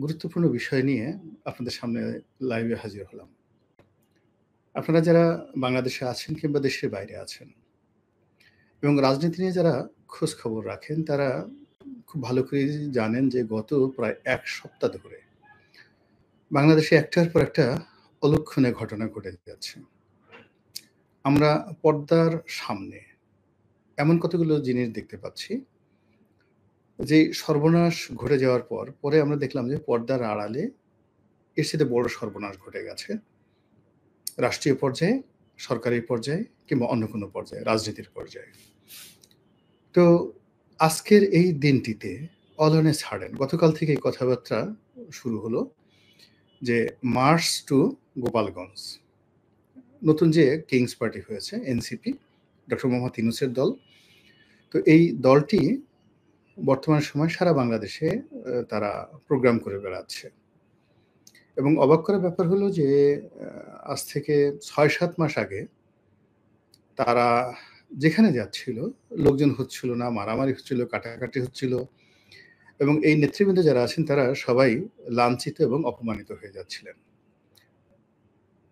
গুরুত্বপূর্ণ বিষয় নিয়ে আপনাদের সামনে লাইভে হাজির হলাম। আপনারা যারা বাংলাদেশে আছেন কিংবা দেশের বাইরে আছেন এবং রাজনীতি নিয়ে যারা খোঁজ খবর রাখেন, তারা খুব ভালো করেই জানেন যে গত প্রায় ১ সপ্তাহ ধরে বাংলাদেশে একটার পর একটা অলক্ষণে ঘটনা ঘটে যাচ্ছে। আমরা পর্দার সামনে এমন কতগুলো জিনিস দেখতে পাচ্ছি, যে সর্বনাশ ঘটে যাওয়ার পরে আমরা দেখলাম যে পর্দার আড়ালে এর চাইতে বড় সর্বনাশ ঘটে গেছে। রাষ্ট্রীয় পর্যায়ে, সরকারি পর্যায়ে কিংবা অন্য কোনো পর্যায়ে, রাজনীতির পর্যায়ে। তো আজকের এই দিনটিতে all on a sudden গতকাল থেকে এই কথাবার্তা শুরু হলো যে মার্চ টু গোপালগঞ্জ। নতুন যে কিংস পার্টি হয়েছে এনসিপি, ডক্টর মোহাম্মদ ইউনূসের দল। তো এই দলটি বর্তমান সময়ে সারা বাংলাদেশে তারা প্রোগ্রাম করে বেড়াচ্ছে। এবং অবাক করার ব্যাপার হলো যে আজ থেকে ৬-৭ মাস আগে তারা যেখানে যাচ্ছিল লোকজন হচ্ছিল না, মারামারি হচ্ছিল, কাটাকাটি হচ্ছিল এবং এই নেতৃবৃন্দ যারা আছেন তারা সবাই লাঞ্ছিত এবং অপমানিত হয়ে যাচ্ছিলেন।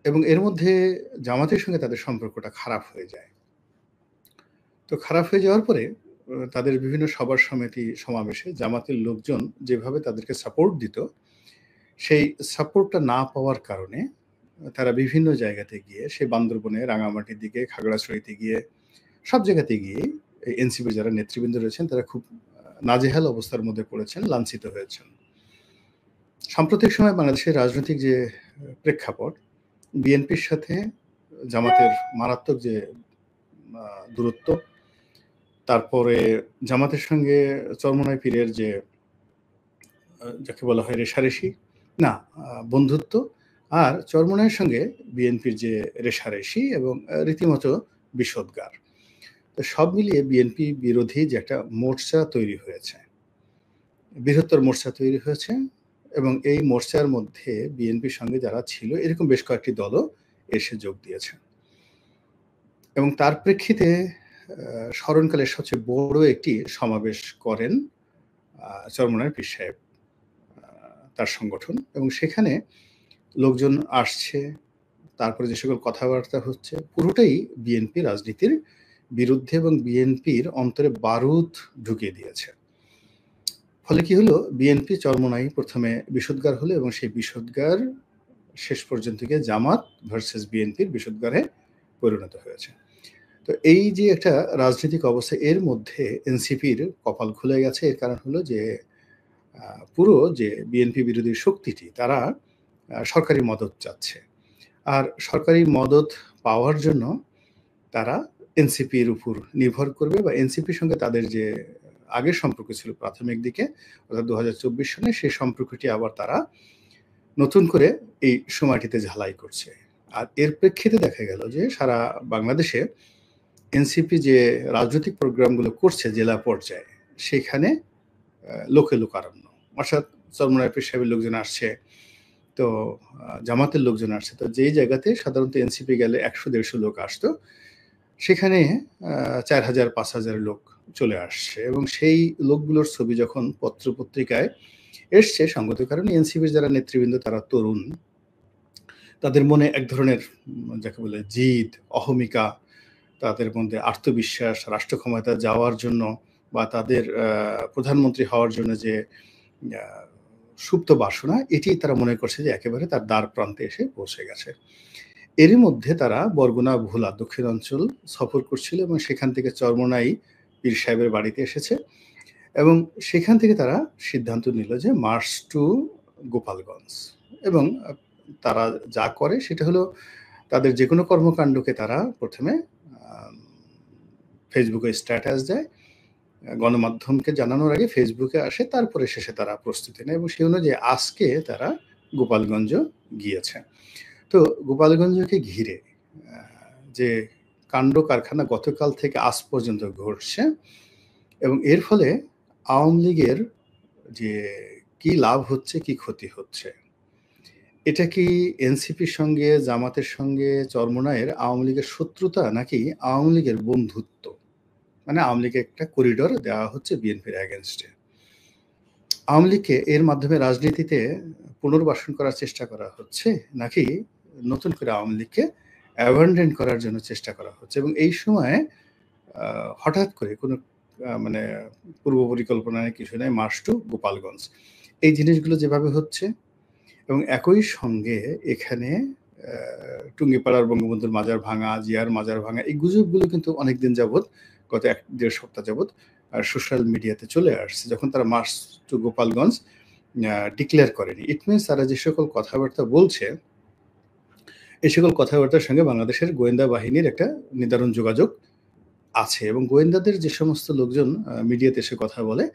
এবং এর মধ্যে জামাতের সঙ্গে তাদের সম্পর্কটা খারাপ হয়ে যায়। তো খারাপ হয়ে যাওয়ার পরে তাদের বিভিন্ন সভা সমিতি সমাবেশে জামাতের লোকজন যেভাবে তাদেরকে সাপোর্ট দিত, সেই সাপোর্টটা না পাওয়ার কারণে তারা বিভিন্ন জায়গাতে গিয়ে সেই বান্দরবনে, রাঙামাটির দিকে, খাগড়াছড়িতে গিয়ে সব জায়গাতে গিয়ে এই এনসিপির যারা নেতৃবৃন্দ রয়েছেন তারা খুব নাজেহাল অবস্থার মধ্যে পড়েছেন, লাঞ্ছিত হয়েছেন। সাম্প্রতিক সময়ে বাংলাদেশের রাজনৈতিক যে প্রেক্ষাপট, বিএনপির সাথে জামাতের মারাত্মক যে দূরত্ব, তারপরে জামাতের সঙ্গে চরমোনাই পীরের যে যাকে বলা হয় রেষারেষি, না বন্ধুত্ব, আর চরমোনাইয়ের সঙ্গে বিএনপির যে রেষারেষি এবং রীতিমতো বিষোদ্গার। তো সব মিলিয়ে বিএনপি বিরোধী যে একটা মোর্চা তৈরি হয়েছে, বৃহত্তর মোর্চা তৈরি হয়েছে এবং এই মোর্চার মধ্যে বিএনপির সঙ্গে যারা ছিল এরকম বেশ কয়েকটি দলও এসে যোগ দিয়েছে। এবং তার প্রেক্ষিতে স্মরণকালের সবচেয়ে বড় একটি সমাবেশ করেন চরমোনাই পীর সাহেব, তার সংগঠন, এবং সেখানে লোকজন আসছে, তারপরে যে সকল কথাবার্তা হচ্ছে পুরোটাই বিএনপি রাজনীতির বিরুদ্ধে এবং বিএনপির অন্তরে বারুদ ঢুকিয়ে দিয়েছে। ফলে কি হলো, বিএনপি চরমোনাই প্রথমে বিষোদ্গার হলো এবং সেই বিষোদ্গার শেষ পর্যন্ত গিয়ে জামাত ভার্সেস বিএনপির বিষোদ্গারে পরিণত হয়েছে। তো এই যে একটা রাজনৈতিক অবস্থা, এর মধ্যে এনসিপির কপাল খুলে গেছে। এর কারণ হলো যে পুরো যে বিএনপি বিরোধী শক্তিটি তারা সরকারি মদত চাচ্ছে, আর সরকারি মদত পাওয়ার জন্য তারা এনসিপির উপর নির্ভর করবে বা এনসিপির সঙ্গে তাদের যে আগের সম্পর্ক ছিল প্রাথমিক দিকে, অর্থাৎ ২০২৪ সনে, সেই সম্পর্কটি আবার তারা নতুন করে এই সময়টিতে ঝালাই করছে। আর এর প্রেক্ষিতে দেখা গেল যে সারা বাংলাদেশে এনসিপি যে রাজনৈতিক প্রোগ্রামগুলো করছে জেলা পর্যায়ে, সেখানে লোকে লোকারণ্য, অর্থাৎ চরমোনাই পীর সাহেবের লোকজন আসছে, তো জামাতের লোকজন আসছে। তো যেই জায়গাতে সাধারণত এনসিপি গেলে ১০০-১৫০ লোক আসতো, সেখানে ৪,০০০-৫,০০০ লোক চলে আসছে এবং সেই লোকগুলোর ছবি যখন পত্রপত্রিকায় এসছে, সঙ্গত কারণে এনসিপির যারা নেতৃবৃন্দ তারা তরুণ, তাদের মনে এক ধরনের যাকে বলে জিদ, অহমিকা, তাদের মধ্যে আত্মবিশ্বাস, রাষ্ট্র ক্ষমতায় যাওয়ার জন্য বা তাদের প্রধানমন্ত্রী হওয়ার জন্য যে সুপ্ত বাসনা, এটি তারা মনে করছে যে একেবারে তার দ্বার প্রান্তে এসে পৌঁছে গেছে। এরই মধ্যে তারা বরগুনা, ভোলা দক্ষিণাঞ্চল সফর করছিল এবং সেখান থেকে চরমোনাই পীর সাহেবের বাড়িতে এসেছে এবং সেখান থেকে তারা সিদ্ধান্ত নিল যে মার্চ টু গোপালগঞ্জ। এবং তারা যা করে সেটা হলো তাদের যে কোনো কর্মকাণ্ডকে তারা প্রথমে ফেসবুকে স্ট্যাটাস দেয়, গণমাধ্যমকে জানানোর আগে ফেসবুকে আসে, তারপরে শেষে তারা প্রস্তুতি নেয় এবং সেই অনুযায়ী আজকে তারা গোপালগঞ্জ গিয়েছে। তো গোপালগঞ্জকে ঘিরে যে কাণ্ড কারখানা গতকাল থেকে আজ পর্যন্ত ঘটছে এবং এর ফলে আওয়ামী লীগের যে কি লাভ হচ্ছে, কি ক্ষতি হচ্ছে, এটা কি এনসিপির সঙ্গে, জামাতের সঙ্গে চরমোনাইয়ের আওয়ামী লীগের শত্রুতা নাকি আওয়ামী লীগের বন্ধুত্ব? মানে আওয়ামী লীগের একটা করিডোর দেওয়া হচ্ছে বিএনপির এগেনস্টে। আওয়ামী লীগকে এর মাধ্যমে রাজনীতিতে পুনর্বাসন করার চেষ্টা করা হচ্ছে, নাকি নতুন করে আওয়ামী লীগকে অ্যাবান্ডন করার জন্য চেষ্টা করা হচ্ছে? এবং এই সময়ে হঠাৎ করে কোনো মানে পূর্ব পরিকল্পনায় কিছু নাই, মার্চ টু গোপালগঞ্জ। এই জিনিসগুলো যেভাবে হচ্ছে এবং একই সঙ্গে এখানে টুঙ্গিপাড়ার বঙ্গবন্ধুর মাজার ভাঙা, জিয়ার মাজার ভাঙা, এই গুজবগুলো কিন্তু অনেকদিন যাবৎ, গত ১-১.৫ সপ্তাহ যাবৎ সোশ্যাল মিডিয়াতে চলে আসছে। যখন তারা মার্চ টু গোপালগঞ্জ ডিক্লেয়ার করেনি। ইট মিনস তারা যে সকল কথাবার্তা বলছে, এই সকল কথাবার্তার সঙ্গে বাংলাদেশের গোয়েন্দা বাহিনীর একটা নিদারুণ যোগাযোগ আছে এবং গোয়েন্দাদের যে সমস্ত লোকজন মিডিয়াতে এসে কথা বলে,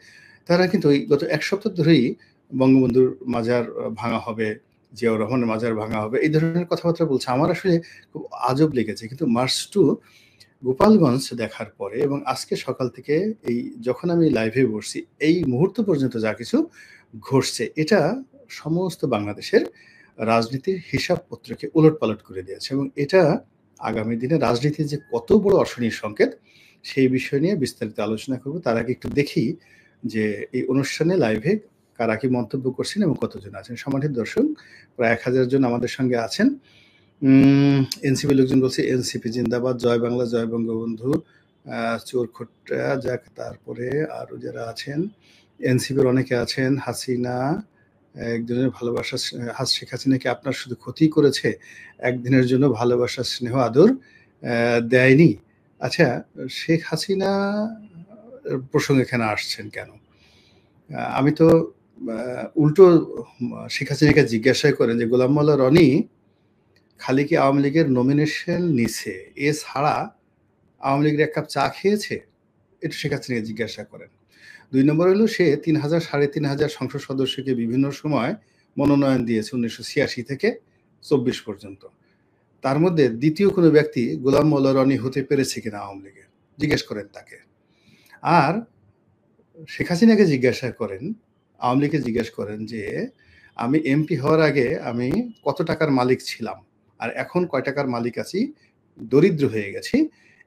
তারা কিন্তু ওই গত ১ সপ্তাহ ধরেই বঙ্গবন্ধুর মাজার ভাঙা হবে, জিয়াউর রহমানের মাজার ভাঙা হবে, এই ধরনের কথাবার্তা বলছে। আমার আসলে খুব আজব লেগেছে। কিন্তু মার্চ টু গোপালগঞ্জ দেখার পরে এবং আজকে সকাল থেকে এই যখন আমি লাইভে বসছি, এই মুহূর্ত পর্যন্ত যা কিছু ঘটছে, এটা সমস্ত বাংলাদেশের রাজনীতির হিসাবপত্রকে ওলটপালট করে দিয়েছে এবং এটা আগামী দিনে রাজনীতির যে কত বড় অশনির সংকেত, সেই বিষয় নিয়ে বিস্তারিত আলোচনা করব। তার আগে একটু দেখি যে এই অনুষ্ঠানে লাইভে কারা কি মন্তব্য করছেন এবং কতজন আছেন। সম্মানিত দর্শক, প্রায় ১,০০০ জন আমাদের সঙ্গে আছেন। এনসিপি লোকজন বলছে এনসিপি জিন্দাবাদ, জয় বাংলা, জয় বঙ্গবন্ধু, চোরখোট্টা যাক। তারপরে আরও যারা আছেন, এনসিপির অনেকে আছেন। হাসিনা একজনের ভালোবাসা, শেখ হাসিনা কি আপনার শুধু ক্ষতি করেছে, একদিনের জন্য ভালোবাসা স্নেহ আদর দেয়নি? আচ্ছা, শেখ হাসিনা প্রসঙ্গে এখানে আসছেন কেন? আমি তো উল্টো শেখ হাসিনাকে জিজ্ঞাসা করেন যে গোলাম মোল্লা রনি খালি কি আওয়ামী লীগের নমিনেশন নিছে, এছাড়া আওয়ামী লীগের ১ কাপ চা খেয়েছে? একটু শেখ হাসিনাকে জিজ্ঞাসা করেন। ২ নম্বর হলো সে ৩,০০০ ৩,৫০০ সংসদ সদস্যকে বিভিন্ন সময় মনোনয়ন দিয়েছে ১৯৮৬ থেকে ২৪ পর্যন্ত। তার মধ্যে দ্বিতীয় কোনো ব্যক্তি গোলাম মোল্লা রনি হতে পেরেছে কিনা আওয়ামী লীগের? জিজ্ঞেস করেন তাকে। আর শেখ হাসিনাকে জিজ্ঞাসা করেন, আওয়ামী লীগকে জিজ্ঞেস করেন যে আমি এমপি হওয়ার আগে আমি কত টাকার মালিক ছিলাম আর এখন কয় টাকার মালিক আছি, দরিদ্র হয়ে গেছি।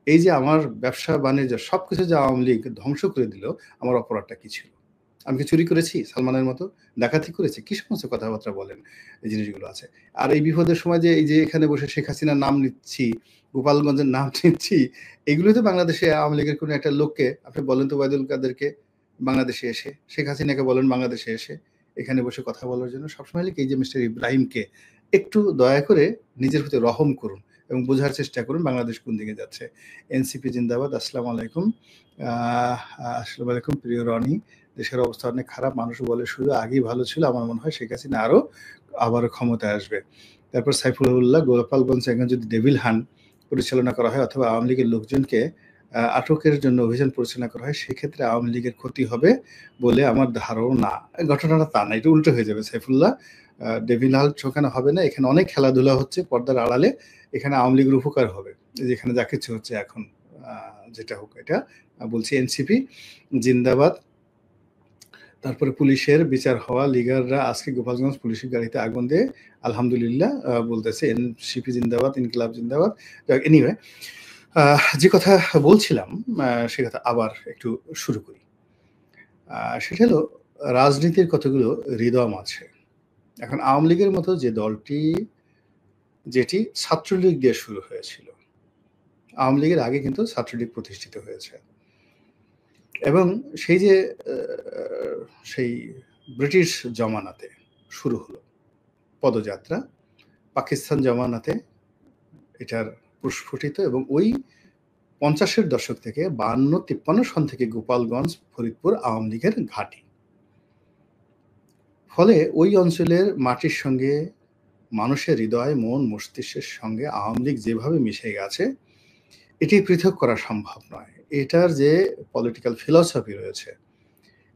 এই যে আমার ব্যবসা বাণিজ্য সবকিছু যে আওয়ামী লীগ ধ্বংস করে দিল, আমার অপরাধটা কি ছিল? আমি কি চুরি করেছি সালমানের মতো? ডাকাতি করেছি? কি সমস্ত কথাবার্তা বলেন, এই জিনিসগুলো আছে। আর এই বিপদের সময় যে এই যে এখানে বসে শেখ হাসিনার নাম নিচ্ছি, গোপালগঞ্জের নাম নিচ্ছি, এগুলোই তো বাংলাদেশে আওয়ামী লীগের কোনো একটা লোককে আপনি বলেন তো, ওবায়দুল কাদেরকে বাংলাদেশে এসে, শেখ হাসিনাকে বলেন বাংলাদেশে এসে এখানে বসে কথা বলার জন্য। সবসময় লিখি এই যে মিস্টার ইব্রাহিমকে একটু দয়া করে নিজের প্রতি রহম করুন এবং বোঝার চেষ্টা করুন বাংলাদেশ কোন দিকে যাচ্ছে। এনসিপি জিন্দাবাদ। আসসালামু আলাইকুম। আসসালামু আলাইকুম প্রিয় রনি। দেশের অবস্থা অনেক খারাপ। মানুষ বলে শুধু আগেই ভালো ছিল। আমার মনে হয় শেখ হাসিনা আবারও ক্ষমতায় আসবে। তারপর সাইফুল্লাহ, গোপালগঞ্জ এখন যদি ডেভিল হান্ট পরিচালনা করা হয় অথবা আওয়ামী লীগের লোকজনকে আটকের জন্য অভিযান পরিচালনা করা হয়, সেক্ষেত্রে আওয়ামী লীগের ক্ষতি হবে বলে আমার ধারণা। ঘটনাটা তা না, এটা উল্টো হয়ে যাবে। সাইফুল্লাহ, ডেভিল হান্ট ঠোকানো হবে না। এখানে অনেক খেলাধুলা হচ্ছে পর্দার আড়ালে। এখানে আওয়ামী লীগের উপকার হবে। যেখানে যা কিছু হচ্ছে এখন, যেটা হোক, এটা বলছি। এনসিপি জিন্দাবাদ। তারপরে পুলিশের বিচার হওয়া, লিগাররা আজকে গোপালগঞ্জ পুলিশের গাড়িতে আগুন দিয়ে আলহামদুলিল্লাহ বলতেছে। এনসিপি জিন্দাবাদ, ইনকিলাব জিন্দাবাদ। এনিওয়ে, যে কথা বলছিলাম সে কথা আবার একটু শুরু করি। সেটা হলো রাজনীতির কতগুলো রিদম আছে। এখন আওয়ামী লীগের মতো যে দলটি, যেটি ছাত্রলীগ দিয়ে শুরু হয়েছিল, আওয়ামী লীগের আগে কিন্তু ছাত্রলীগ প্রতিষ্ঠিত হয়েছে এবং সেই যে সেই ব্রিটিশ জমানাতে শুরু হলো পদযাত্রা, পাকিস্তান জমানাতে এটার প্রস্ফুটিত এবং ওই ৫০-এর দশক থেকে ৫২-৫৩ সন থেকে গোপালগঞ্জ, ফরিদপুর আওয়ামী লীগের ঘাঁটি। ফলে ওই অঞ্চলের মাটির সঙ্গে মানুষের হৃদয়, মন, মস্তিষ্কের সঙ্গে আওয়ামী লীগ যেভাবে মিশে গেছে, এটি পৃথক করা সম্ভব নয়। এটার যে পলিটিক্যাল ফিলসফি রয়েছে,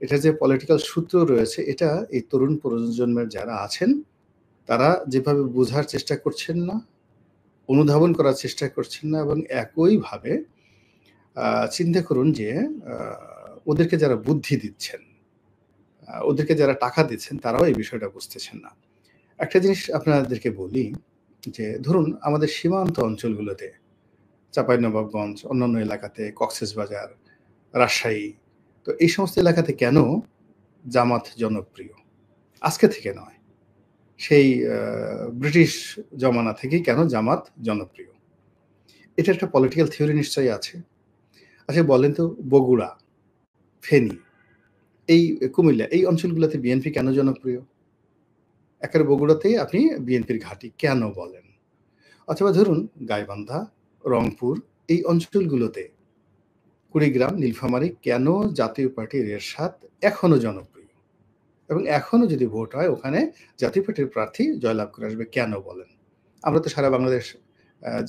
এটার যে পলিটিক্যাল সূত্র রয়েছে, এটা এই তরুণ প্রজন্মের যারা আছেন তারা যেভাবে বোঝার চেষ্টা করছেন না, অনুধাবন করার চেষ্টা করছেন না এবং একইভাবে চিন্তা করুন যে ওদেরকে যারা বুদ্ধি দিচ্ছেন, ওদেরকে যারা টাকা দিচ্ছেন, তারাও এই বিষয়টা বুঝতেছেন না। একটা জিনিস আপনাদেরকে বলি যে ধরুন আমাদের সীমান্ত অঞ্চলগুলোতে, চাঁপাইনবাবগঞ্জ, অন্যান্য এলাকাতে, কক্সবাজার, রাজশাহী, তো এই সমস্ত এলাকাতে কেন জামাত জনপ্রিয়? আজকে থেকে নয়। সেই ব্রিটিশ জমানা থেকেই কেন জামাত জনপ্রিয়? এটা একটা পলিটিক্যাল থিওরি নিশ্চয়ই আছে। আচ্ছা বলেন তো বগুড়া, ফেনী, এই কুমিল্লা এই অঞ্চলগুলোতে বিএনপি কেন জনপ্রিয়? একেবারে বগুড়াতেই আপনি বিএনপির ঘাঁটি কেন বলেন? অথবা ধরুন গাইবান্ধা, রংপুর এই অঞ্চলগুলোতে কুড়িগ্রাম, নীলফামারী কেন জাতীয় পার্টির এরশাদ এখনো জনপ্রিয়? এবং এখনো যদি ভোট হয় ওখানে জাতীয় পার্টির প্রার্থী জয়লাভ করে আসবে কেন বলেন? আমরা তো সারা বাংলাদেশ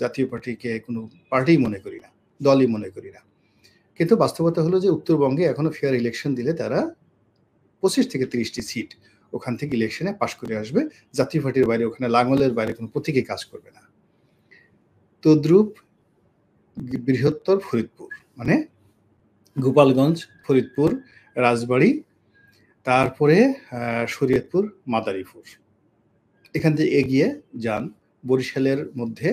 জাতীয় পার্টিকে কোনো পার্টিই মনে করি না, দলই মনে করি না। কিন্তু বাস্তবতা হলো যে উত্তরবঙ্গে এখনো ফেয়ার ইলেকশন দিলে তারা ২৫ থেকে ৩০ টি সিট ওখান থেকে ইলেকশনে পাশ করে আসবে। জাতীয় পার্টির বাইরে ওখানে লাঙ্গলের বাইরে কোনো প্রতীকই কাজ করবে না। তদ্রূপ বৃহত্তর ফরিদপুর মানে গোপালগঞ্জ, ফরিদপুর, রাজবাড়ী, তারপরে শরীয়তপুর, মাদারীপুর। এখান থেকে এগিয়ে যান বরিশালের মধ্যে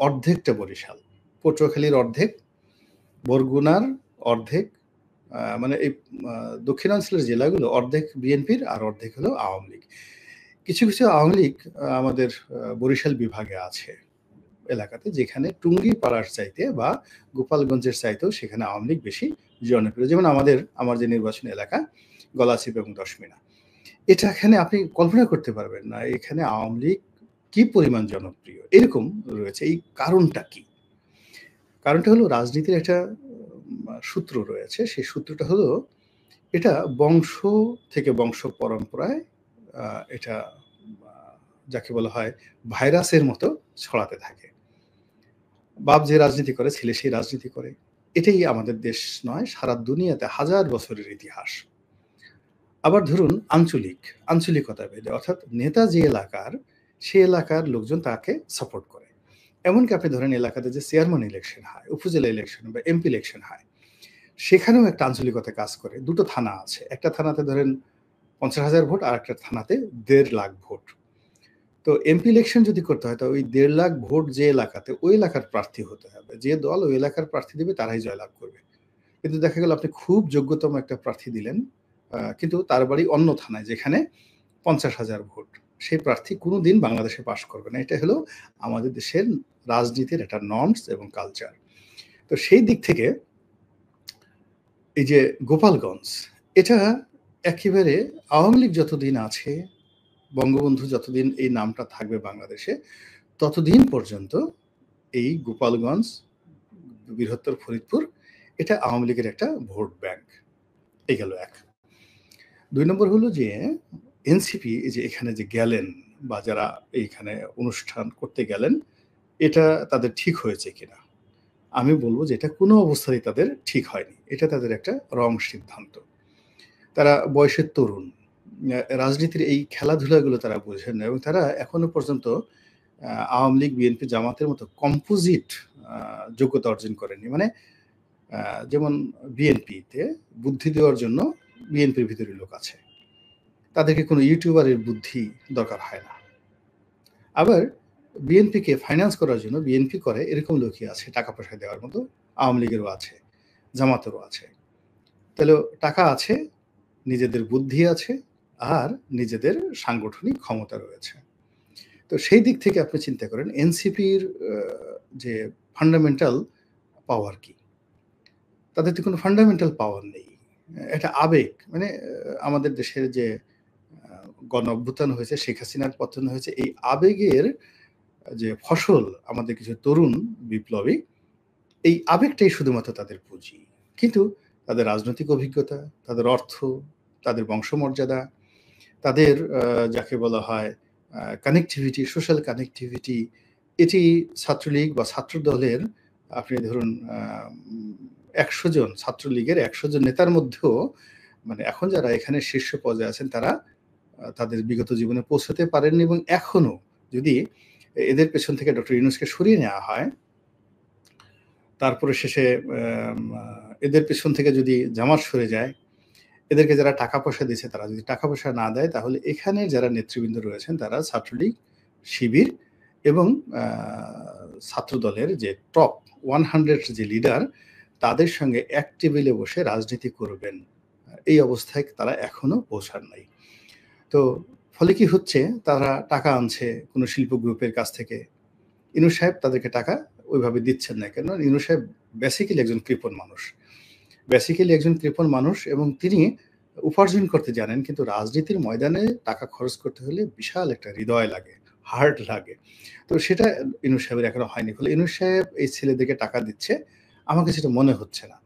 অর্ধেকটা বরিশাল, পটুয়াখালীর অর্ধেক, বরগুনার অর্ধেক, মানে এই দক্ষিণাঞ্চলের জেলাগুলো অর্ধেক বিএনপির আর অর্ধেক হলো আওয়ামী লীগ। কিছু, কিছু আওয়ামী লীগ আমাদের বরিশাল বিভাগে আছে এলাকাতে, যেখানে টুঙ্গিপাড়ার চাইতে বা গোপালগঞ্জের চাইতেও সেখানে আওয়ামী লীগ বেশি জনপ্রিয়। যেমন আমার যে নির্বাচনী এলাকা গলাচিপা এবং দশমিনা, এখানে আপনি কল্পনা করতে পারবেন না এখানে আওয়ামী লীগ কি পরিমাণ জনপ্রিয়। এরকম রয়েছে। এই কারণটা কি? কারণটা হলো রাজনীতির একটা সূত্র রয়েছে। সেই সূত্রটা হলো এটা বংশ থেকে বংশ পরম্পরায় এটা যাকে বলা হয় ভাইরাসের মতো ছড়াতে থাকে। বাপ যে রাজনীতি করে ছেলে সেই রাজনীতি করে। এটাই আমাদের দেশ নয়, সারা দুনিয়াতে হাজার বছরের ইতিহাস। আবার ধরুন আঞ্চলিকতা ভেদে, অর্থাৎ নেতা যে এলাকার সে এলাকার লোকজন তাকে সাপোর্ট করে। এমনকি আপনি ধরেন এলাকাতে যে চেয়ারম্যান ইলেকশন হয়, উপজেলা ইলেকশন বা এমপি ইলেকশন হয়, সেখানেও একটা আঞ্চলিকতা কাজ করে। দুটো থানা আছে, একটা থানাতে ধরেন ৫০,০০০ ভোট আর একটা থানাতে ১.৫ লাখ ভোট। তো এমপি ইলেকশন যদি করতে হয় তো ওই ১.৫ লাখ ভোট যে এলাকাতে ওই এলাকার প্রার্থী হতে হবে। যে দল ওই এলাকার প্রার্থী দেবে তারাই জয়লাভ করবে। কিন্তু দেখা গেল আপনি খুব যোগ্যতম একটা প্রার্থী দিলেন, কিন্তু তার বাড়ি অন্য থানায় যেখানে ৫০,০০০ ভোট। সেই প্রার্থী কোনোদিন বাংলাদেশে পাস করবে না। এটা হলো আমাদের দেশের রাজনীতির একটা নর্মস এবং কালচার। তো সেই দিক থেকে এই যে গোপালগঞ্জ, এটা একেবারে আওয়ামী লীগ যতদিন আছে, বঙ্গবন্ধু যতদিন এই নামটা থাকবে বাংলাদেশে, ততদিন পর্যন্ত এই গোপালগঞ্জ, বৃহত্তর ফরিদপুর এটা আওয়ামী লীগের একটা ভোট ব্যাংক। এই গেল এক। ২ নম্বর হলো যে এনসিপি এই যে এখানে যে গেলেন বা যারা এইখানে অনুষ্ঠান করতে গেলেন, এটা তাদের ঠিক হয়েছে কিনা? আমি বলব যে এটা কোনো অবস্থাতেই তাদের ঠিক হয়নি। এটা তাদের একটা রং সিদ্ধান্ত। তারা বয়সের তরুণ। রাজনীতির এই খেলাধুলাগুলো তারা বোঝেন না এবং তারা এখনো পর্যন্ত আওয়ামী লীগ, বিএনপি, জামাতের মতো কম্পোজিট যোগ্যতা অর্জন করেনি। মানে যেমন বিএনপিতে বুদ্ধি দেওয়ার জন্য বিএনপির ভিতরে লোক আছে। তাদেরকে কোনো ইউটিউবারের বুদ্ধি দরকার হয় না। আবার বিএনপিকে ফাইন্যান্স করার জন্য বিএনপি করে এরকম লোকই আছে, টাকা পয়সা দেওয়ার মতো। আওয়ামী লীগেরও আছে, জামাতেরও আছে। তাহলে টাকা আছে, নিজেদের বুদ্ধি আছে, আর নিজেদের সাংগঠনিক ক্ষমতা রয়েছে। তো সেই দিক থেকে আপনি চিন্তা করেন এনসিপির যে ফান্ডামেন্টাল পাওয়ার কি? তাদের তো কোনো ফান্ডামেন্টাল পাওয়ার নেই। এটা আবেগ। মানে আমাদের দেশের যে গণ অভ্যুত্থান হয়েছে, শেখ হাসিনার পতন হয়েছে, এই আবেগের যে ফসল আমাদের কিছু তরুণ বিপ্লবী, এই আবেগটাই শুধুমাত্র তাদের পুঁজি। কিন্তু তাদের রাজনৈতিক অভিজ্ঞতা, তাদের অর্থ, তাদের বংশমর্যাদা, তাদের যাকে বলা হয় কানেক্টিভিটি, সোশ্যাল কানেক্টিভিটি, এটি ছাত্রলীগ বা ছাত্রদলের আপনি ধরুন ১০০ জন ছাত্রলীগের ১০০ জন নেতার মধ্যেও মানে এখন যারা এখানে শীর্ষ পর্যায়ে আছেন তারা তাদের বিগত জীবনে পৌঁছাতে পারেননি এবং এখনো যদি এদের পেছন থেকে ডক্টর ইউনূসকে সরিয়ে নেওয়া হয়, তারপরে শেষে এদের পেছন থেকে যদি জামাত সরে যায়, এদেরকে যারা টাকা পয়সা দিয়েছে তারা যদি টাকা পয়সা না দেয়, তাহলে এখানে যারা নেতৃবৃন্দ রয়েছেন তারা ছাত্রলীগ, শিবির এবং ছাত্রদলের যে টপ 100 যে লিডার, তাদের সঙ্গে এক টেবিলে বসে রাজনীতি করবেন এই অবস্থায় তারা এখনো পৌঁছান নাই। তো ফলে কি হচ্ছে, তারা টাকা আনছে কোনো শিল্প গ্রুপের কাছ থেকে। ইউনূস সাহেব তাদেরকে টাকা ওইভাবে দিচ্ছেন না। কেননা ইউনূস সাহেব বেসিক্যালি একজন কৃপণ মানুষ। এবং তিনি উপার্জন করতে জানেন, কিন্তু রাজনীতির ময়দানে টাকা খরচ করতে হলে বিশাল একটা হৃদয় লাগে, হার্ট লাগে। তো সেটা ইউনূস সাহেবের এখনো হয়নি। ফলে ইউনূস সাহেব এই ছেলেদেরকে টাকা দিচ্ছে, আমার কাছে এটা মনে হচ্ছে না।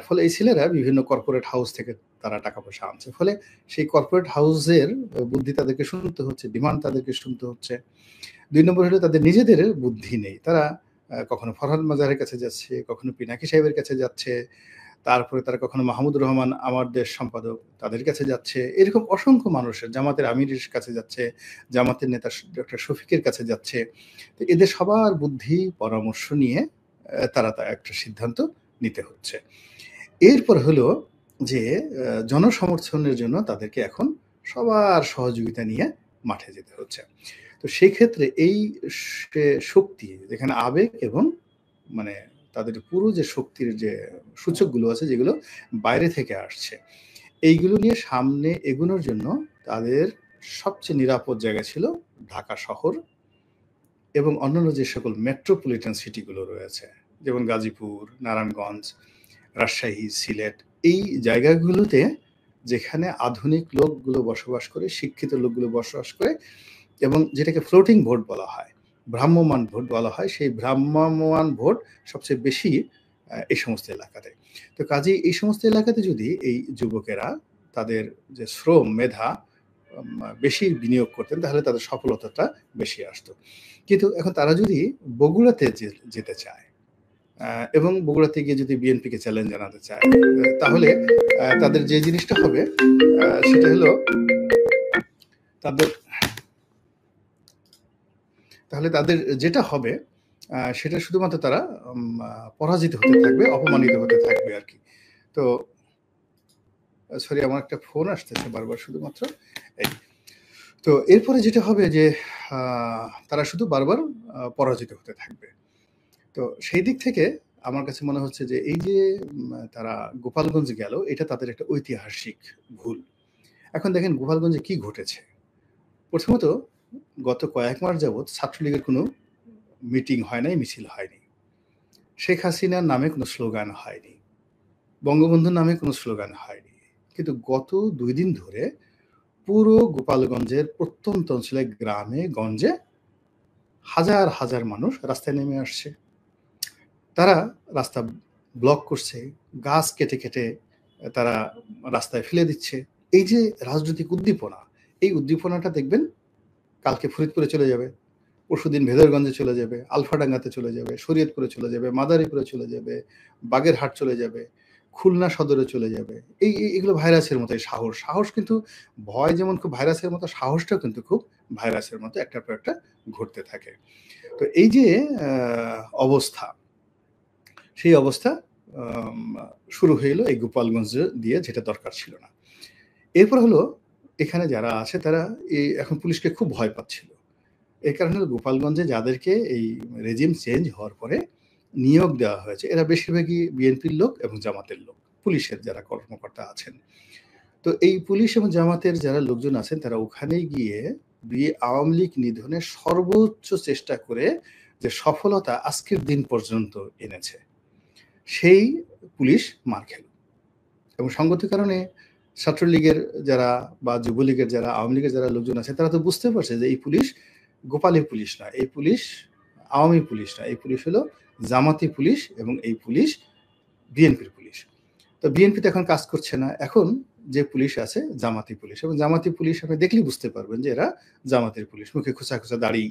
ফলে এই ছেলেরা বিভিন্ন কর্পোরেট হাউস থেকে তারা টাকা-পয়সা আনছে। ফলে সেই কর্পোরেট হাউসের বুদ্ধি তাদেরকে শুনতে হচ্ছে, ডিমান্ড তাদেরকে শুনতে হচ্ছে। ২ নম্বর হলো তাদের নিজেদের বুদ্ধি নেই। তারা কখনো ফরহাদ মাজারের কাছে যাচ্ছে, কখনো পিনাকি সাহেবের কাছে যাচ্ছে, তারপরে তারা কখনো মাহমুদুর রহমান আমার দেশ সম্পাদক তাদের কাছে যাচ্ছে। এরকম অসংখ্য মানুষের, জামাতের আমিরের কাছে যাচ্ছে, জামাতের নেতা ডক্টর শফিকের কাছে যাচ্ছে। তো এদের সবার বুদ্ধি পরামর্শ নিয়ে তারা একটা সিদ্ধান্ত নিতে হচ্ছে। এরপর হলো যে জনসমর্থনের জন্য তাদেরকে এখন সবার সহযোগিতা নিয়ে মাঠে যেতে হচ্ছে। তো সেই ক্ষেত্রে এই শক্তি, যেখানে আবেগ এবং মানে তাদের পুরো যে শক্তির যে সূচকগুলো আছে, যেগুলো বাইরে থেকে আসছে, এইগুলো নিয়ে সামনে এগোনোর জন্য তাদের সবচেয়ে নিরাপদ জায়গা ছিল ঢাকা শহর এবং অন্যান্য যে সকল মেট্রোপলিটন সিটিগুলো রয়েছে, যেমন গাজীপুর, নারায়ণগঞ্জ, রাজশাহী, সিলেট। এই জায়গাগুলোতে যেখানে আধুনিক লোকগুলো বসবাস করে, শিক্ষিত লোকগুলো বসবাস করে এবং যেটাকে ফ্লোটিং ভোট বলা হয়, ভ্রাম্যমান ভোট বলা হয়, সেই ভ্রাম্যমান ভোট সবচেয়ে বেশি এই সমস্ত এলাকাতে। তো কাজেই এই সমস্ত এলাকাতে যদি এই যুবকেরা তাদের যে শ্রম, মেধা বেশি বিনিয়োগ করতেন, তাহলে তাদের সফলতাটা বেশি আসতো। কিন্তু এখন তারা যদি বগুড়াতে যেতে চায় এবং বগুড়াতে গিয়ে যদি বিএনপিকে চ্যালেঞ্জ জানাতে চায়, তাহলে তাদের যে জিনিসটা হবে সেটা হলো তাদের যেটা হবে সেটা শুধুমাত্র তারা পরাজিত হতে থাকবে, অপমানিত হতে থাকবে আর কি। তো সরি, আমার একটা ফোন আসতেছে বারবার শুধুমাত্র এই। তো এরপরে যেটা হবে যে তারা শুধু বারবার পরাজিত হতে থাকবে। তো সেই দিক থেকে আমার কাছে মনে হচ্ছে যে এই যে তারা গোপালগঞ্জ গেল, এটা তাদের একটা ঐতিহাসিক ভুল। এখন দেখেন গোপালগঞ্জে কি ঘটেছে। প্রথমত গত কয়েক মাস যাবৎ ছাত্রলীগের কোনো মিটিং হয় নাই, মিছিল হয়নি। শেখ হাসিনার নামে কোনো স্লোগান হয়নি, বঙ্গবন্ধুর নামে কোনো স্লোগান হয়নি। কিন্তু গত ২ দিন ধরে পুরো গোপালগঞ্জের প্রত্যন্ত অঞ্চলে, গ্রামে গঞ্জে হাজার হাজার মানুষ রাস্তায় নেমে আসছে। তারা রাস্তা ব্লক করছে, গাছ কেটে কেটে তারা রাস্তায় ফেলে দিচ্ছে। এই যে রাজনৈতিক উদ্দীপনা, এই উদ্দীপনাটা দেখবেন কালকে ফরিদপুরে চলে যাবে, পরশুদিন ভেদরগঞ্জে চলে যাবে, আলফাডাঙ্গাতে চলে যাবে, শরীয়তপুরে চলে যাবে, মাদারীপুরে চলে যাবে, বাগেরহাট চলে যাবে, খুলনা সদরে চলে যাবে। এগুলো ভাইরাসের মতো। এই সাহস কিন্তু, ভয় যেমন খুব ভাইরাসের মতো, সাহসটাও কিন্তু খুব ভাইরাসের মতো একটার পর একটা ঘটতে থাকে। তো এই যে অবস্থা, সেই অবস্থা শুরু হয়ে এলো এই গোপালগঞ্জ দিয়ে, যেটা দরকার ছিল না। এরপর হলো এখানে যারা আছে তারা এখন পুলিশকে খুব ভয় পাচ্ছিল। এই কারণে গোপালগঞ্জে যাদেরকে এই রেজিম চেঞ্জ হওয়ার পরে নিয়োগ দেওয়া হয়েছে, এরা বেশিরভাগই বিএনপির লোক এবং জামাতের লোক, পুলিশের যারা কর্মকর্তা আছেন। তো এই পুলিশ এবং জামাতের যারা লোকজন আছেন, তারা ওখানে গিয়ে আওয়ামী লীগ নিধনের সর্বোচ্চ চেষ্টা করে যে সফলতা আজকের দিন পর্যন্ত এনেছে, সেই পুলিশ মার খেল। এবং সঙ্গত কারণে ছাত্রলীগের যারা বা যুবলীগের যারা, আওয়ামী লীগের যারা লোকজন আছে, তারা তো বুঝতে পারছে যে এই পুলিশ গোপালী পুলিশ না, এই পুলিশ আওয়ামী পুলিশ না, এই পুলিশ হলো জামাতি পুলিশ এবং এই পুলিশ বিএনপির পুলিশ। তো বিএনপি তো এখন কাজ করছে না, এখন যে পুলিশ আছে জামাতি পুলিশ। এবং জামাতি পুলিশ আপনি দেখলেই বুঝতে পারবেন যে এরা জামাতের পুলিশ। মুখে খোঁচা খোঁচা দাড়ি,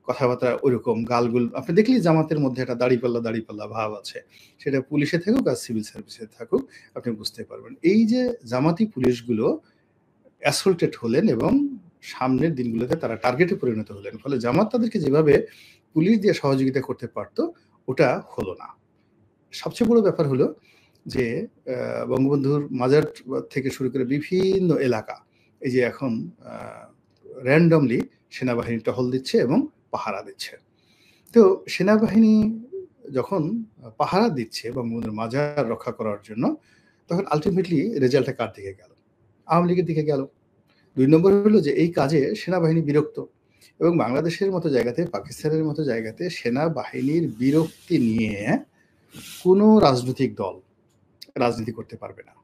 কথাবার্তা ওইরকম, গালগুল আপনি দেখলেই জামাতের মধ্যে একটা দাড়িপাল্লা ভাব আছে। সেটা পুলিশে থাকুক আর সিভিল সার্ভিসে থাকুক, আপনি বুঝতে পারবেন। এই যে জামাতি পুলিশগুলো অ্যাসল্টেড হলেন এবং সামনের দিনগুলোতে তারা টার্গেটে পরিণত হলেন। ফলে জামাত তাদেরকে যেভাবে পুলিশ দিয়ে সহযোগিতা করতে পারত, ওটা হলো না। সবচেয়ে বড় ব্যাপার হলো যে বঙ্গবন্ধুর মাজার থেকে শুরু করে বিভিন্ন এলাকা, এই যে এখন র্যান্ডমলি সেনাবাহিনী টহল দিচ্ছে এবং পাহারা দিচ্ছে। তো সেনাবাহিনী যখন পাহারা দিচ্ছে বঙ্গবন্ধুর মাজার রক্ষা করার জন্য, তখন আল্টিমেটলি রেজাল্টটা কার দিকে গেল? আওয়ামী লীগের দিকে গেল। ২ নম্বর হলো যে এই কাজে সেনাবাহিনী বিরক্ত এবং বাংলাদেশের মতো জায়গাতে, পাকিস্তানের মতো জায়গাতে সেনাবাহিনীর বিরক্তি নিয়ে কোনো রাজনৈতিক দল রাজনীতি করতে পারবে না।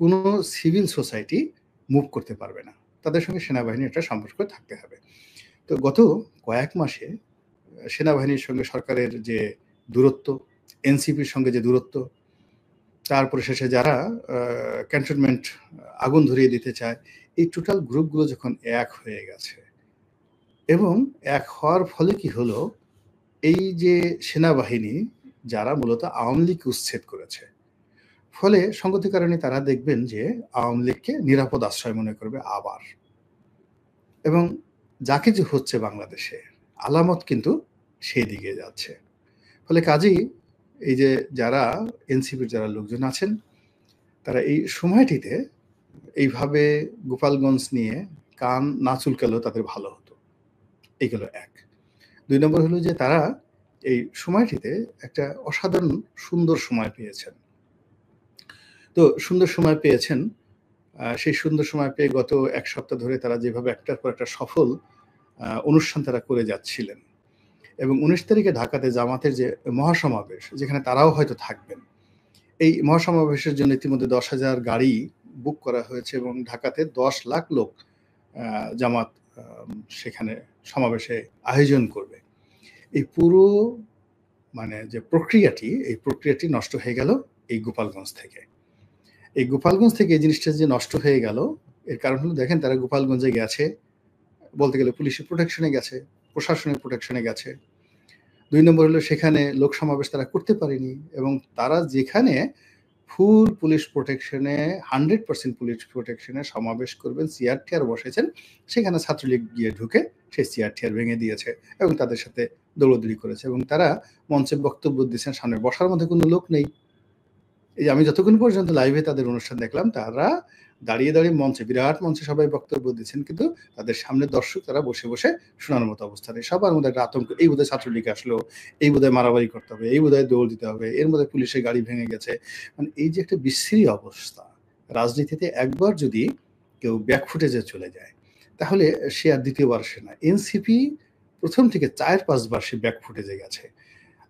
কোনো সিভিল সোসাইটি মুভ করতে পারবে না। তাদের সঙ্গে সেনাবাহিনীর একটা সম্পর্ক থাকতে হবে। তো গত কয়েক মাসে সেনাবাহিনীর সঙ্গে সরকারের যে দূরত্ব, এনসিপির সঙ্গে যে দূরত্ব, তারপরে শেষে যারা ক্যান্টনমেন্ট আগুন ধরিয়ে দিতে চায়, এই টোটাল গ্রুপগুলো যখন এক হয়ে গেছে এবং এক হওয়ার ফলে কি হলো, এই যে সেনাবাহিনী যারা মূলত আওয়ামী লীগকে উচ্ছেদ করেছে, ফলে সঙ্গতি কারণে তারা দেখবেন যে আওয়ামী লীগকে নিরাপদ আশ্রয় মনে করবে আবার। এবং যা কিছু হচ্ছে বাংলাদেশে আলামত কিন্তু সেই দিকে যাচ্ছে। ফলে কাজেই এই যে যারা এনসিপির যারা লোকজন আছেন, তারা এই সময়টিতে এইভাবে গোপালগঞ্জ নিয়ে কান না চুলকালেও তাদের ভালো হতো। এই গেল ১। ২ নম্বর হলো যে তারা এই সময়টিতে একটা অসাধারণ সুন্দর সময় পেয়েছেন। তো সুন্দর সময় পেয়েছেন, সেই সুন্দর সময় পেয়ে গত ১ সপ্তাহ ধরে তারা যেভাবে একটার পর একটা সফল অনুষ্ঠান তারা করে যাচ্ছিলেন এবং ১৯ তারিখে ঢাকাতে জামাতের যে মহাসমাবেশ, যেখানে তারাও হয়তো থাকবেন। এই মহাসমাবেশের জন্য ইতিমধ্যে ১০,০০০ গাড়ি বুক করা হয়েছে এবং ঢাকাতে ১০ লাখ লোক আ জামাত সেখানে সমাবেশে আয়োজন করবে। এই পুরো মানে যে প্রক্রিয়াটি, এই প্রক্রিয়াটি নষ্ট হয়ে গেল এই গোপালগঞ্জ থেকে। এই গোপালগঞ্জ থেকে এই জিনিসটা যে নষ্ট হয়ে গেল, এর কারণ হলো দেখেন তারা গোপালগঞ্জে গেছে, বলতে গেলে পুলিশের প্রোটেকশনে গেছে, প্রশাসনের প্রোটেকশনে গেছে। ২ নম্বর হলো সেখানে লোক সমাবেশ তারা করতে পারেনি এবং তারা যেখানে ফুল পুলিশ প্রোটেকশনে 100% পুলিশ প্রোটেকশনে সমাবেশ করবেন, চেয়ার টেয়ার বসেছেন, সেখানে ছাত্রলীগ গিয়ে ঢুকে সেই চেয়ার টেয়ার ভেঙে দিয়েছে এবং তাদের সাথে দৌড়াদৌড়ি করেছে এবং তারা মঞ্চে বক্তব্য দিচ্ছেন, সামনে বসার মতো কোনো লোক নেই। এই যে আমি যতক্ষণ পর্যন্ত লাইভে তাদের অনুষ্ঠান দেখলাম, তারা দাঁড়িয়ে, দাঁড়িয়ে মঞ্চে, বিরাট মঞ্চে সবাই বক্তব্য দিচ্ছেন। কিন্তু তাদের সামনে দর্শক তারা বসে, বসে শোনার মতো অবস্থা নেই। সবার মধ্যে একটা আতঙ্ক, এই বোধহয় ছাত্রলীগ আসলো, এই বোধহয় মারামারি করতে হবে, এই বোধহয় দৌড় দিতে হবে, এর মধ্যে পুলিশের গাড়ি ভেঙে গেছে। মানে এই যে একটা বিশ্রী অবস্থা, রাজনীতিতে একবার যদি কেউ ব্যাক ফুটেজে চলে যায়, তাহলে সে আর ২য় বার আসে না। এনসিপি ১ম থেকে ৪-৫ বার সে ব্যাক ফুটেজে গেছে।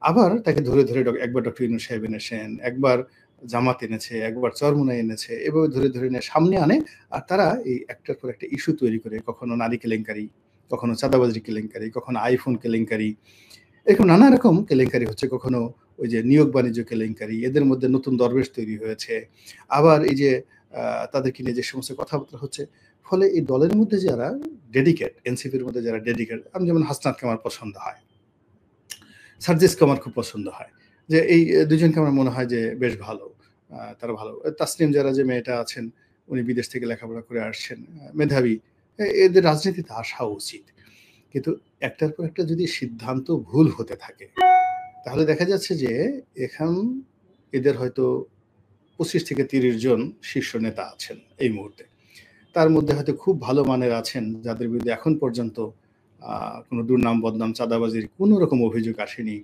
আবার তাকে ধরে, ধরে একবার ডক্টর ইউনূস সাহেব এনেছেন, একবার জামাত এনেছে, একবার চরমোনাই এনেছে। এভাবে ধরে, ধরে এনে সামনে আনে আর তারা এই একটার পর একটা ইস্যু তৈরি করে কখনো নারী কেলেঙ্কারি, কখনো চাঁদাবাজির কেলেঙ্কারি, কখনো আইফোন কেলেঙ্কারি। এরকম নানা রকম কেলেঙ্কারি হচ্ছে। কখনো ওই যে নিয়োগ বাণিজ্য কেলেঙ্কারি, এদের মধ্যে নতুন দরবেশ তৈরি হয়েছে। আবার এই যে তাদেরকে নিয়ে যে সমস্ত কথাবার্তা হচ্ছে, ফলে এই দলের মধ্যে যারা ডেডিকেট, এনসিপির মধ্যে যারা ডেডিকেট, আমি যেমন হাসনাতকে আমার পছন্দ হয়। সার্জিসকে আমার খুব পছন্দ হয়। যে এই ২ জনকে আমার মনে হয় যে বেশ ভালো। তারা ভালো। তাসনিম যারা যে মেয়েটা আছেন, উনি বিদেশ থেকে লেখাপড়া করে আসছেন, মেধাবী। এদের রাজনীতিতে আসা উচিত। কিন্তু একটার পর একটা যদি সিদ্ধান্ত ভুল হতে থাকে, তাহলে দেখা যাচ্ছে যে এখন এদের হয়তো ২৫ থেকে ৩০ জন শীর্ষ নেতা আছেন এই মুহূর্তে। তার মধ্যে হয়তো খুব ভালো মানের আছেন, যাদের বিরুদ্ধে এখন পর্যন্ত কোনো দুর্নাম, বদনাম, চাঁদাবাজির কোনো রকম অভিযোগ আসেনি।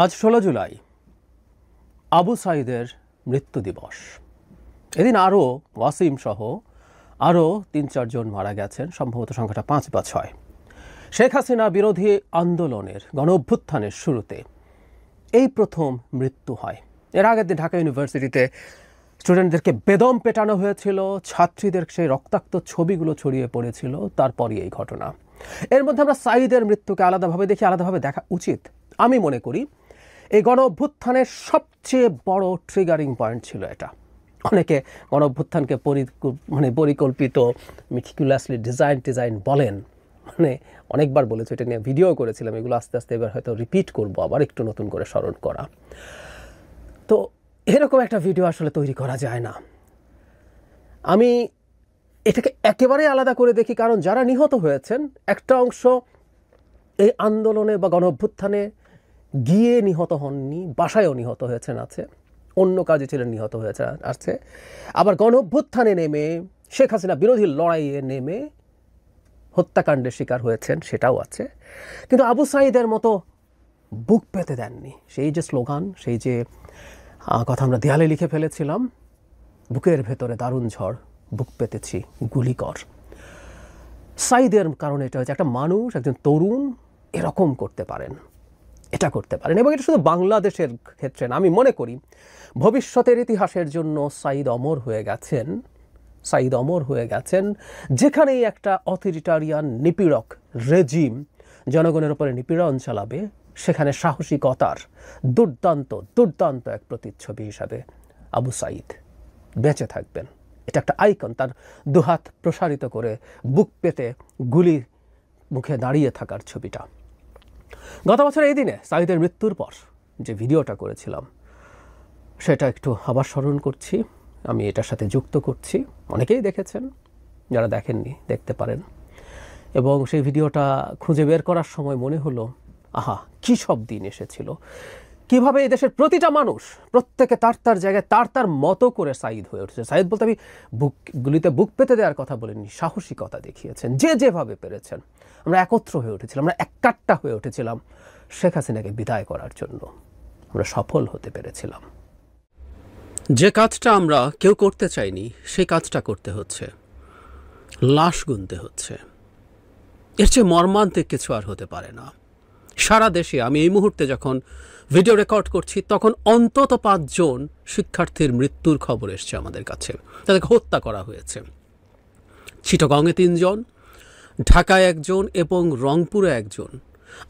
আজ 16 জুলাই আবু সাঈদের মৃত্যু দিবস। এদিন আরও ওয়াসিম সহ আরও 3-4 জন মারা গেছেন, সম্ভবত সংখ্যাটা 5 বা 6। শেখ হাসিনা বিরোধী আন্দোলনের গণ অভ্যুত্থানের শুরুতে এই প্রথম মৃত্যু হয়। এর আগের দিন ঢাকা ইউনিভার্সিটিতে স্টুডেন্টদেরকে বেদম পেটানো হয়েছিল, ছাত্রীদের সেই রক্তাক্ত ছবিগুলো ছড়িয়ে পড়েছিল, তারপরই এই ঘটনা। এর মধ্যে আমরা সাঈদের মৃত্যুকে আলাদাভাবে দেখি, আলাদাভাবে দেখা উচিত। আমি মনে করি এই গণ অভ্যুত্থানের সবচেয়ে বড় ট্রিগারিং পয়েন্ট ছিল এটা। অনেকে গণ অভ্যুত্থানকে পরিকল্পিত মিটিকুলাসলি ডিজাইন বলেন, অনেকবার বলেছে, এটা নিয়ে ভিডিও করেছিলাম, এগুলো আস্তে আস্তে এবার হয়তো রিপিট করবো, আবার একটু নতুন করে স্মরণ করা। তো এরকম একটা ভিডিও আসলে তৈরি করা যায় না। আমি এটাকে একেবারে আলাদা করে দেখি, কারণ যারা নিহত হয়েছেন একটা অংশ এই আন্দোলনে বা গণ অভ্যুত্থানে গিয়ে নিহত হননি, বাসায়ও নিহত হয়েছেন আছে, অন্য কাজে ছিলেন নিহত হয়েছে আছে, আবার গণ অভ্যুত্থানে নেমে শেখ হাসিনা বিরোধী লড়াইয়ে নেমে হত্যাকাণ্ডের শিকার হয়েছেন, সেটাও আছে। কিন্তু আবু সাঈদের মতো বুক পেতে দেননি। সেই যে স্লোগান, সেই যে কথা আমরা দেয়ালে লিখে ফেলেছিলাম, বুকের ভেতরে দারুণ ঝড়, বুক পেতেছি গুলি কর। সাঈদের কারণে এটা হচ্ছে একটা মানুষ, একজন তরুণ এরকম করতে পারেন, এটা করতে পারেন। এবং এটা শুধু বাংলাদেশের ক্ষেত্রে না, আমি মনে করি ভবিষ্যতের ইতিহাসের জন্য সাঈদ অমর হয়ে গেছেন। সাঈদ অমর হয়ে গেছেন যেখানেই একটা অথরিটারিয়ান নিপীড়ক রেজিম জনগণের উপরে নিপীড়ন চালাবে, সেখানে সাহসিকতার দুর্দান্ত এক প্রতিচ্ছবি হিসাবে আবু সাঈদ বেঁচে থাকবেন। এটা একটা আইকন, তার দুহাত প্রসারিত করে বুক পেতে গুলি মুখে দাঁড়িয়ে থাকার ছবিটা। গত বছর এই দিনে সাঈদের মৃত্যুর পর যে ভিডিওটা করেছিলাম সেটা একটু আবার স্মরণ করছি, আমি এটার সাথে যুক্ত করছি। অনেকেই দেখেছেন, যারা দেখেননি দেখতে পারেন। এবং সেই ভিডিওটা খুঁজে বের করার সময় মনে হলো, আহা কী সব দিন এসেছিল, কীভাবে এই দেশের প্রতিটা মানুষ প্রত্যেকে তার জায়গায় তার মতো করে সাঈদ হয়ে উঠেছে। সাঈদ বলতে আমি গুলিতে বুক পেতে দেওয়ার কথা বলিনি, সাহসিকতা দেখিয়েছেন যেভাবে পেরেছেন। আমরা একত্র হয়ে উঠেছিলাম, আমরা একাট্টা হয়ে উঠেছিলাম শেখ হাসিনাকে বিদায় করার জন্য। আমরা সফল হতে পেরেছিলাম। যে কাজটা আমরা কেউ করতে চাইনি, সেই কাজটা করতে হচ্ছে, লাশ গুনতে হচ্ছে। এর চেয়ে মর্মান্তিক কিছু আর হতে পারে না। সারা দেশে আমি এই মুহূর্তে যখন ভিডিও রেকর্ড করছি, তখন অন্তত 5 জন শিক্ষার্থীর মৃত্যুর খবর এসছে আমাদের কাছে, তাদেরকে হত্যা করা হয়েছে। চিটাগংয়ে 3 জন, ঢাকায় 1 জন এবং রংপুরে 1 জন।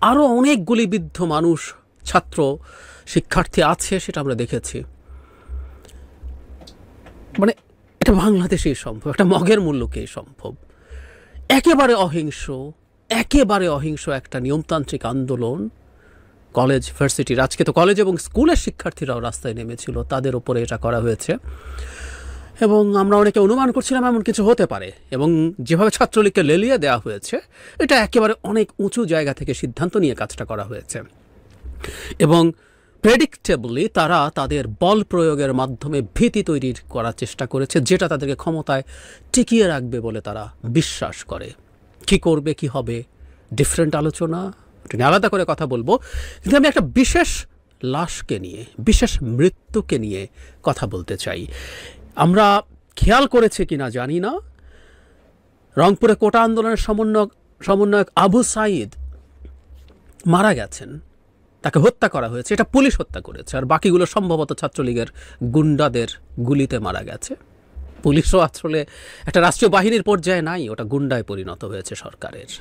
আরও অনেক গুলিবিদ্ধ মানুষ, ছাত্র শিক্ষার্থী আছে, সেটা আমরা দেখেছি। এটা বাংলাদেশেই সম্ভব, একটা মগের মূল্যকেই সম্ভব। একেবারে অহিংস একটা নিয়মতান্ত্রিক আন্দোলন, কলেজ ভার্সিটির, আজকে তো কলেজ এবং স্কুলের শিক্ষার্থীরাও রাস্তায় নেমেছিল, তাদের ওপরে এটা করা হয়েছে। এবং আমরা অনেকে অনুমান করছিলাম এমন কিছু হতে পারে, এবং যেভাবে ছাত্রলীগকে লেলিয়ে দেওয়া হয়েছে, এটা একেবারে অনেক উঁচু জায়গা থেকে সিদ্ধান্ত নিয়ে কাজটা করা হয়েছে। এবং প্রেডিক্টেবলি তারা তাদের বল প্রয়োগের মাধ্যমে ভীতি তৈরি করার চেষ্টা করেছে, যেটা তাদেরকে ক্ষমতায় টিকিয়ে রাখবে বলে তারা বিশ্বাস করে। কি করবে, কি হবে, ডিফারেন্ট আলোচনা, এটা নিয়ে আলাদা করে কথা বলবো। কিন্তু আমি একটা বিশেষ লাশকে নিয়ে, বিশেষ মৃত্যুকে নিয়ে কথা বলতে চাই। আমরা খেয়াল করেছে কিনা জানি না, রংপুরে কোটা আন্দোলনের সমন্বয়ক আবু সাঈদ মারা গেছেন, তাকে হত্যা করা হয়েছে। এটা পুলিশ হত্যা করেছে, আর বাকিগুলো সম্ভবত ছাত্রলীগের গুন্ডাদের গুলিতে মারা গেছে। পুলিশও আসলে একটা রাষ্ট্রীয় বাহিনীর পর্যায়ে নাই, ওটা গুন্ডায় পরিণত হয়েছে,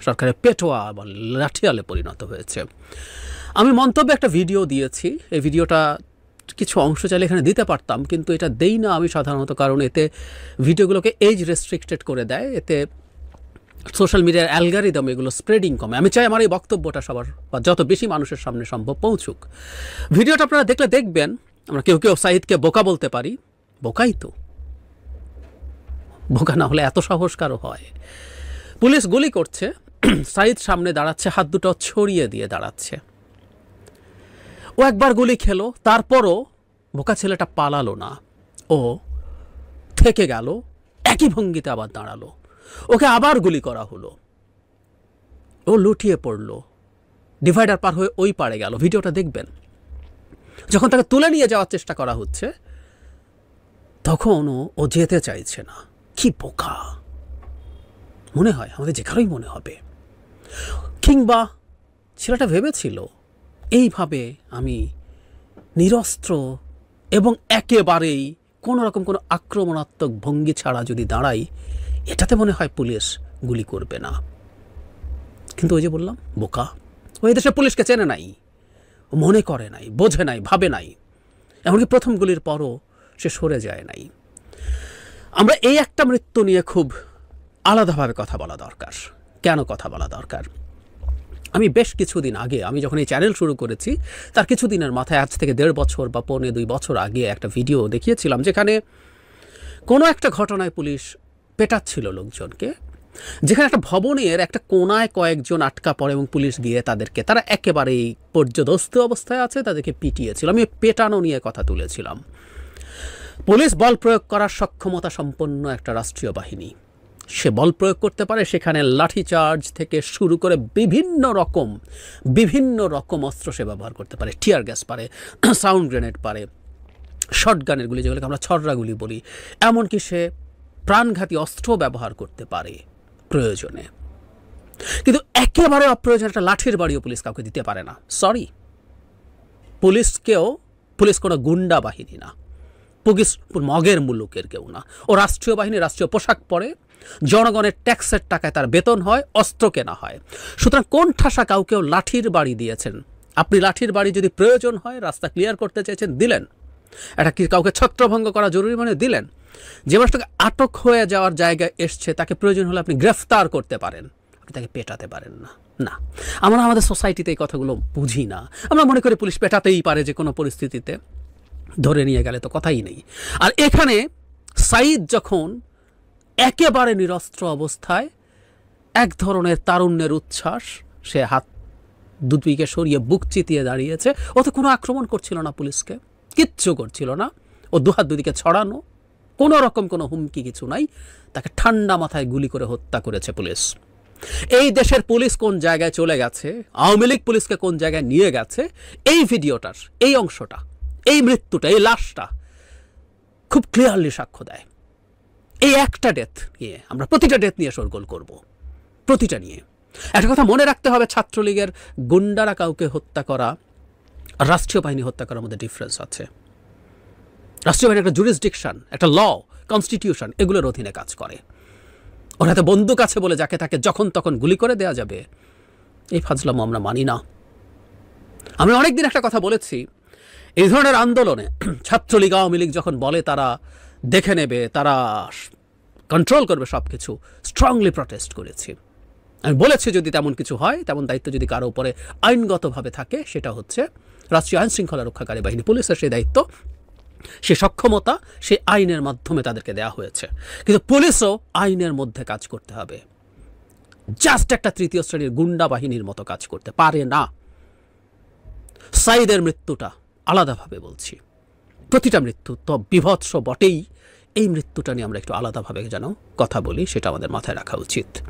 সরকারের পেটোয়া বা লাঠিয়ালে পরিণত হয়েছে। আমি মন্তব্যে একটা ভিডিও দিয়েছি, এই ভিডিওটা কিছু অংশ চাইলে এখানে দিতে পারতাম, কিন্তু এটা দেই না আমি সাধারণত, কারণ এতে ভিডিওগুলোকে এজ রেস্ট্রিক্টেড করে দেয়, এতে সোশ্যাল মিডিয়ার অ্যালগরিদম এগুলো স্প্রেডিং কমে। আমি চাই আমার এই বক্তব্যটা সবার বা যত বেশি মানুষের সামনে সম্ভব পৌঁছুক। ভিডিওটা আপনারা দেখলে দেখবেন, আমরা কেউ সাঈদকে বোকা বলতে পারি, বোকাই তো, বোকা না হলে এত সাহস কারো হয়? পুলিশ গুলি করছে, সাঈদ সামনে দাঁড়াচ্ছে, হাত দুটো ছড়িয়ে দিয়ে দাঁড়াচ্ছে। ও একবার গুলি খেলো, তারপরও বোকা ছেলেটা পালালো না, ও থেকে গেল, একই ভঙ্গিতে আবার দাঁড়ালো। ওকে আবার গুলি করা হলো, ও লুটিয়ে পড়লো, ডিভাইডার পার হয়ে ওই পারে গেল। ভিডিওটা দেখবেন, যখন তাকে তুলে নিয়ে যাওয়ার চেষ্টা করা হচ্ছে তখন ও যেতে চাইছে না। কি বোকা মনে হয়, আমাদের যে কারোই মনে হবে। কিংবা ছেলেটা ভেবেছিল এইভাবে আমি নিরস্ত্র এবং একেবারেই কোনো রকম কোনো আক্রমণাত্মক ভঙ্গি ছাড়া যদি দাঁড়াই, এটাতে মনে হয় পুলিশ গুলি করবে না। কিন্তু ওই যে বললাম, বোকা। ওই দেশে পুলিশকে চেনে নাই, মনে করে নাই, বোঝে নাই, ভাবে নাই। এমনকি প্রথম গুলির পরও সে সরে যায় নাই। আমরা এই একটা মৃত্যু নিয়ে খুব আলাদাভাবে কথা বলা দরকার। কেন কথা বলা দরকার? আমি বেশ কিছুদিন আগে, আমি যখন এই চ্যানেল শুরু করেছি তার কিছুদিনের মাথায়, আজ থেকে 1.5 বছর বা 1.25 বছর আগে একটা ভিডিও দেখিয়েছিলাম, যেখানে কোনো একটা ঘটনায় পুলিশ পেটাচ্ছিল লোকজনকে, যেখানে একটা ভবনের একটা কোনায় কয়েকজন আটকা পড়ে এবং পুলিশ গিয়ে তাদেরকে, তারা একেবারেই পর্যদস্ত অবস্থায় আছে, তাদেরকে পিটিয়েছিল। আমি পেটানো নিয়ে কথা তুলেছিলাম। পুলিশ বল প্রয়োগ করার সক্ষমতা সম্পন্ন একটা রাষ্ট্রীয় বাহিনী। সে বল প্রয়োগ করতে পারে, সেখানে লাঠিচার্জ থেকে শুরু করে বিভিন্ন রকম অস্ত্র সে ব্যবহার করতে পারে। টিয়ার গ্যাস পারে, সাউন্ড গ্রেনেড পারে, শটগানের গুলি, যেগুলোকে আমরা ছররা গুলি বলি, এমনকি সে প্রাণঘাতী অস্ত্র ব্যবহার করতে পারে প্রয়োজনে। কিন্তু একেবারে অপ্রয়োজনে একটা লাঠির বাড়িও পুলিশ কাউকে দিতে পারে না। সরি, পুলিশ কোনো গুন্ডা বাহিনী না, পুলিশ মগের মুলুকের কেউ না। ও রাষ্ট্রীয় বাহিনী, রাষ্ট্রীয় পোশাক পরে, জনগণের ট্যাক্সের টাকায় তার বেতন হয়, অস্ত্র কেনা হয়। সুতরাং কোন ঠাসা কাউকেও লাঠির বাড়ি দিয়েছেন? আপনি লাঠির বাড়ি যদি প্রয়োজন হয়, রাস্তা ক্লিয়ার করতে চাইছেন, দিলেন। এটা কি কাউকে ছত্রভঙ্গ করা জরুরি মানে দিলেন? যে মানুষটাকে আটক হয়ে যাওয়ার জায়গায় এসছে, তাকে প্রয়োজন হলে আপনি গ্রেফতার করতে পারেন, আপনি তাকে পেটাতে পারেন না। না, আমরা আমাদের সোসাইটিতে এই কথাগুলো বুঝি না। আমরা মনে করি পুলিশ পেটাতেই পারে যে কোনো পরিস্থিতিতে, ধরে নিয়ে গেলে তো কথাই নেই। আর এখানে সাঈদ যখন একেবারে নিরস্ত্র অবস্থায়, এক ধরনের তারুণ্যের উচ্ছ্বাস, সে হাত দুদিকে সরিয়ে বুক চিতিয়ে দাঁড়িয়েছে। ও তো কোনো আক্রমণ করছিল না পুলিশকে, কিচ্ছু করছিল না। ও দুহাত দুদিকে ছড়ানো, কোনো রকম কোনো হুমকি কিছু নাই। তাকে ঠান্ডা মাথায় গুলি করে হত্যা করেছে পুলিশ। এই দেশের পুলিশ কোন জায়গায় চলে গেছে, আওয়ামী লীগ পুলিশকে কোন জায়গায় নিয়ে গেছে, এই ভিডিওটার এই অংশটা, এই মৃত্যুটা, এই লাশটা খুব ক্লিয়ারলি সাক্ষ্য দেয়। এই একটা ডেথ নিয়ে আমরা প্রতিটা ডেথ নিয়ে শোরগোল করব, প্রতিটা নিয়ে। একটা কথা মনে রাখতে হবে, ছাত্রলীগের গুন্ডারা কাউকে হত্যা করা আর রাষ্ট্রীয় বাহিনী হত্যা করার মধ্যে ডিফারেন্স আছে। রাষ্ট্রীয় বাহিনী একটা জুরিসডিকশন, একটা ল, কনস্টিটিউশন, এগুলোর অধীনে কাজ করে। ওর হাতে বন্দুক আছে বলে যাকে তাকে যখন তখন গুলি করে দেওয়া যাবে, এই ফাজলামো আমরা মানি না। আমি অনেকদিন একটা কথা বলেছি, এই ধরনের আন্দোলনে ছাত্রলীগ আওয়ামী লীগ যখন বলে তারা দেখে নেবে, তারা কন্ট্রোল করবে সব কিছু, স্ট্রংলি প্রটেস্ট করেছি। আমি বলেছি যদি তেমন কিছু হয়, তেমন দায়িত্ব যদি কারো উপরে আইনগতভাবে থাকে, সেটা হচ্ছে রাষ্ট্রীয় আইন শৃঙ্খলা রক্ষাকারী বাহিনী, পুলিশের সেই দায়িত্ব, সে সক্ষমতা, সেই আইনের মাধ্যমে তাদেরকে দেওয়া হয়েছে। কিন্তু পুলিশও আইনের মধ্যে কাজ করতে হবে। জাস্ট একটা তৃতীয় শ্রেণীর গুন্ডা বাহিনীর মতো কাজ করতে পারে না। সাঈদের মৃত্যুটা আলাদাভাবে বলছি, প্রতিটা মৃত্যু তো বিভৎস বটেই, এই মৃত্যুটা নিয়ে আমরা একটু আলাদাভাবে যেন কথা বলি, সেটা আমাদের মাথায় রাখা উচিত।